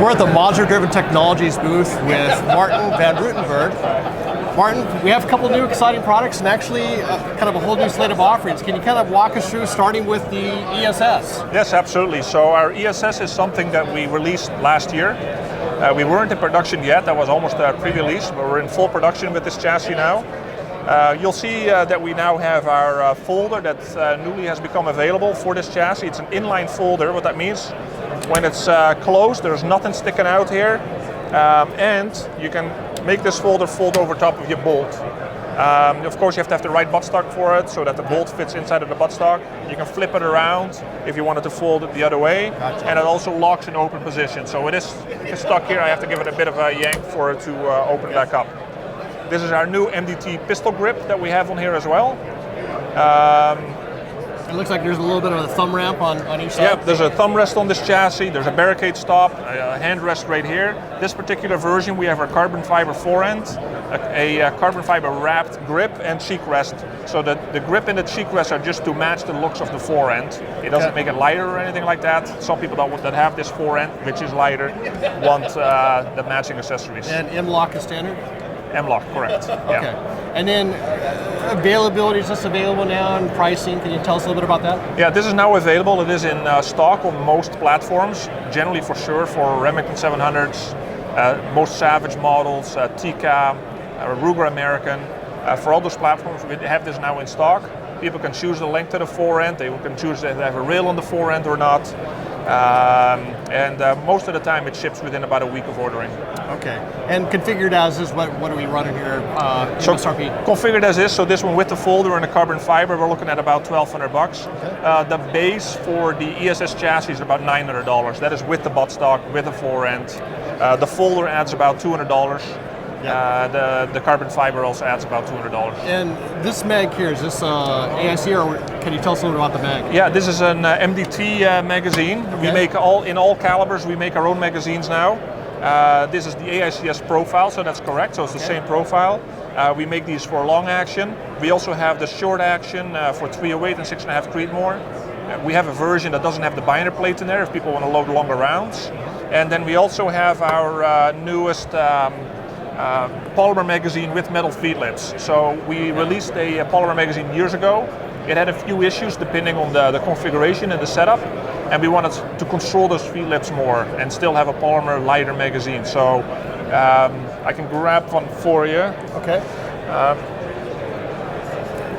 We're at the Modular Driven Technologies booth with Martin van Rutenberg. Martin, we have a couple new exciting products and actually kind of a whole new slate of offerings. Can you kind of walk us through, starting with the ESS? Yes, absolutely. So our ESS is something that we released last year. We weren't in production yet. That was almost a pre-release, but we're in full production with this chassis now. You'll see that we now have our folder that newly has become available for this chassis. It's an inline folder. What that means, when it's closed, there's nothing sticking out here, and you can make this folder fold over top of your bolt. Of course, you have to have the right buttstock for it so that the bolt fits inside of the buttstock. You can flip it around if you wanted to fold it the other way, Gotcha. and it also locks in open position. So it is stuck here. I have to give it a bit of a yank for it to open back up. This is our new Mdt Pistol Grip that we have on here as well. It looks like there's a little bit of a thumb ramp on each side. Yeah, there's a thumb rest on this chassis, there's a barricade stop, a hand rest right here. This particular version, we have our carbon fiber forend, a carbon fiber wrapped grip and cheek rest. So the grip and the cheek rest are just to match the looks of the forend. It doesn't make it lighter or anything like that. Some people that have this forend, which is lighter, want the matching accessories. And M-lock is standard? M-lock, correct. Okay. Yeah. And then availability, is this available now, and pricing? Can you tell us a little bit about that? Yeah, this is now available. It is in stock on most platforms, generally for sure for Remington 700s, most Savage models, Tikka, Ruger American. For all those platforms, we have this now in stock. People can choose the length of the forend. They can choose if they have a rail on the forend or not. And most of the time it ships within about a week of ordering. Okay. And configured as is, what are we running here? MSRP? Configured as is, so this one with the folder and the carbon fiber, we're looking at about $1,200 bucks. Okay. The base for the ESS chassis is about $900. That is with the buttstock, with the forend. The folder adds about $200. Yeah. The carbon fiber also adds about $200. And this mag here, is this AIC, or can you tell us a little bit about the mag? Yeah, this is an Mdt magazine. Okay. We make in all calibers, we make our own magazines now. This is the AICS profile, so that's correct, so it's the same profile. We make these for long action. We also have the short action for 308 and 6.5 Creedmoor. We have a version that doesn't have the binder plate in there if people want to load longer rounds. And then we also have our newest Polymer Magazine with metal feed lips. So we released a Polymer Magazine years ago. It had a few issues depending on the configuration and the setup, and we wanted to control those feed lips more and still have a polymer lighter magazine. So I can grab one for you. Okay.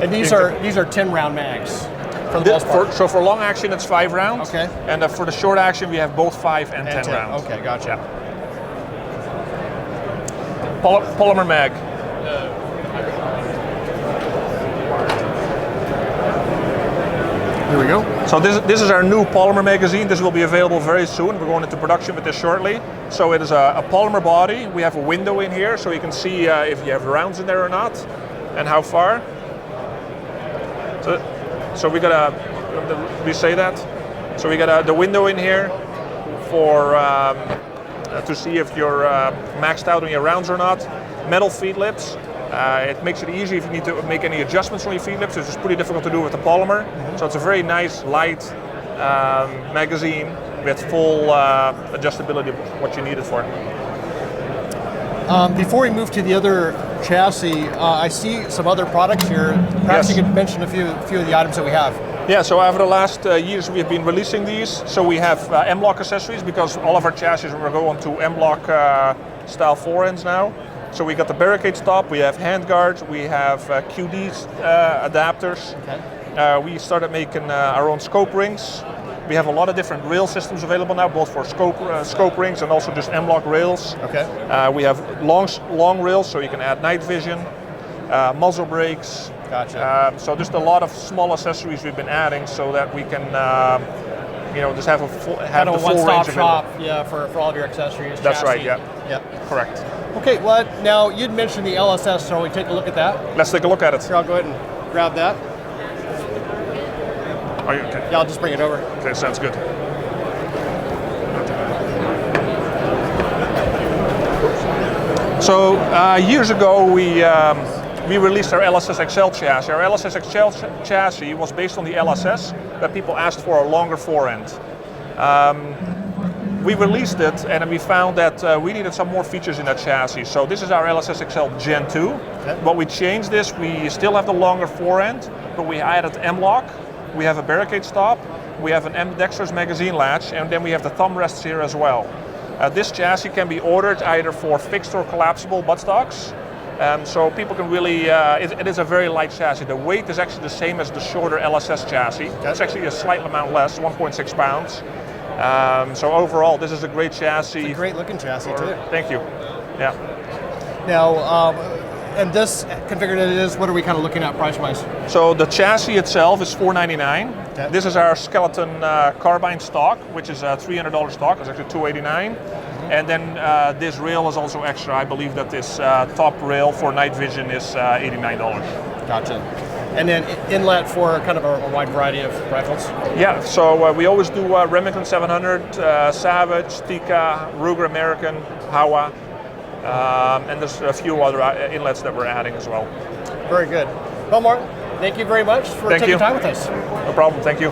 And these are 10 round mags for the most part. So for long action it's 5 rounds. Okay. And for the short action we have both 5 and 10 rounds. Okay, gotcha. Yeah. Polymer mag. Here we go. So this is our new Polymer magazine. This will be available very soon. We're going into production with this shortly. So it is a polymer body. We have a window in here so you can see if you have rounds in there or not and how far. So we got we say that? So we got the window in here for to see if you're maxed out on your rounds or not. Metal feed lips. It makes it easy if you need to make any adjustments on your feed lips. It's just pretty difficult to do with the polymer. So it's a very nice, light magazine with full adjustability of what you need it for. Before we move to the other chassis, I see some other products here. Perhaps you could mention a few of the items that we have. Yeah, so over the last years we have been releasing these. So we have M-lock accessories because all of our chassis are going to M-lock style forends now. So we got the barricade stop, we have hand guards, we have QD adapters. Okay. We started making our own scope rings. We have a lot of different rail systems available now, both for scope rings and also just M-lock rails. Okay. We have long rails, so you can add night vision, muzzle brakes. Gotcha. So just a lot of small accessories we've been adding so that we can, just have Kind of the full range one-stop available. shop, yeah, for all of your accessories. That's chassis. right. Yeah. Yep. Correct. Okay. Well, now you'd mentioned the LSS, so we take a look at that. Let's take a look at it. Here, I'll go ahead and grab that. Are you okay? Yeah, I'll just bring it over. Okay, sounds good. So years ago we released our LSS XL chassis. Our LSS XL chassis was based on the LSS, but people asked for a longer forend. we released it and then we found that we needed some more features in that chassis. So this is our LSS XL Gen 2. Okay. But we changed this. We still have the longer forend, but we added M-lock. We have a barricade stop. We have an ambidextrous magazine latch, and then we have the thumb rests here as well. This chassis can be ordered either for fixed or collapsible buttstocks. So people can really, it is a very light chassis. The weight is actually the same as the shorter LSS chassis. Okay. It's actually a slight amount less, 1.6 pounds. So overall, this is a great chassis. It's a great looking chassis too. Thank you. Yeah. Now, and this configured as it is, what are we kind of looking at price-wise? So the chassis itself is $499. Okay. This is our skeleton carbine stock, which is a $300 stock. It's actually $289. And then this rail is also extra. I believe that this top rail for night vision is $89. Gotcha. And then inlet for kind of a wide variety of rifles? Yeah, so we always do Remington 700, Savage, Tikka, Ruger American, Howa, and there's a few other inlets that we're adding as well. Very good. Well, Martin, thank you very much for taking time with us. No problem, thank you.